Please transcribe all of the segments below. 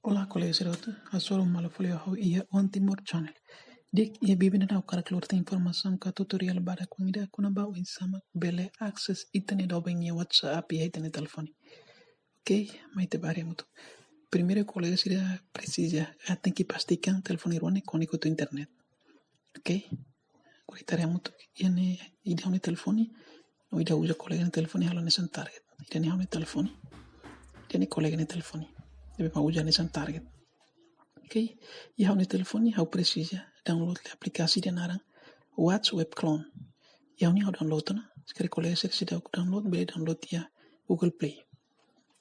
Olá, colegas garoto. Eu sou o Malafolio e é on Timor Channel. Dik ia bibina na ukara klorta informação ka tutorial bara kuida kuna ba win sama bele access itane do bem WhatsApp e itane telefone. Ok? Mas te bare muito. Primeiro colega seria precisa tem que pastikan telefone rone conecto to internet. Ok? Kuritare muito iane ida un telefone o ida usa colega ne telefone halo ne san target. Ida ne halo telefone. Ida ne colega ne telefone. Deve pa usa ne san target. Ok, je houdt de telefoon, je houdt precies download de applicatie die naar WhatsApp clone. Je houdt niet downloaden, schrijf collega's je ook download, bij download via Google Play.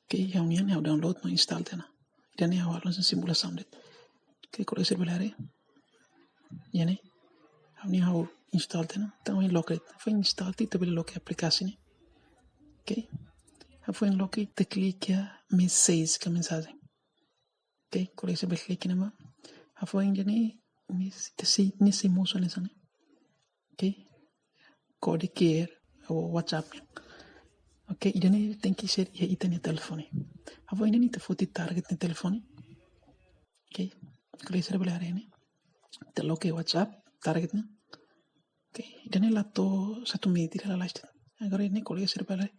Ok, je houdt niet download, no install dan. Dan je houdt een simulatie dit. Ok, collega's er belare. Je ne, houdt niet install dan je lock het. Voor install die te willen lock applicatie. Ok, voor een lock te klikken message que mensagem. Ok, collega's er beklikken maar. Afo indene nisi muso nesane. Okay? Kode care o WhatsApp. Okay, idene tem que ser ya itane telefone. Afo indene te foti target ne telefone. Okay? Kalau ser belare ne. Te loke WhatsApp target ne. Okay, idene lato satu media la last. Agora ne kalau ser belare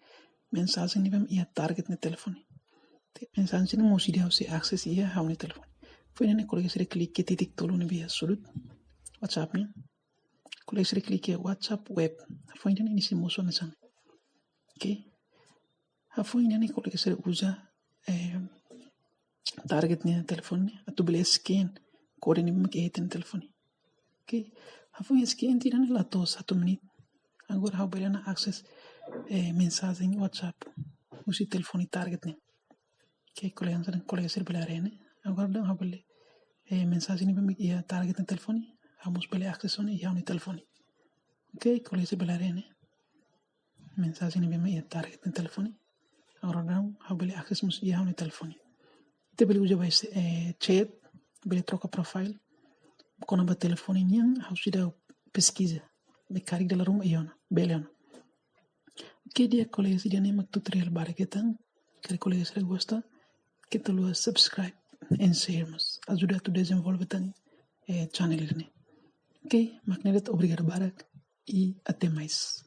mensagem ne bem ya target ne telefone. Mensagem ne musi dia se access ya ha ne telefone. Foi ne kalau ser klik ke titik tolu ne biar sulut WhatsApp ne. Kalau saya klik WhatsApp web, apa ini si musuh nesan, oke? Apa ini kalau saya usa targetnya telefonnya, atau beli scan kode ini mengikuti telefonnya, oke? Apa ini scan tidak nih lato 1 menit, agora how beli na akses mensagem WhatsApp, usi telefoni targetnya, oke? Kalau saya beli hari ini, agora dong how beli mensagem ini mengikuti targetnya telefonnya. Vamos beli akses ini ya uni telefoni. Ok, kalau saya beli ini, mensagem ini memang ya target di telefoni. Orang beli akses mus ya uni telefoni. Kita beli uja bahas chat, beli troca profile. Quando a telefone yang harus sudah pesquisa, becari dalam rumah iona, beliona. Ok, dia kalau saya dia mak tutorial bara kita, kalau saya gosta, kita luas subscribe and share mas. Ajuda tu desenvolver tan channel ini. Ok, magneto obrigado Barak e até mais.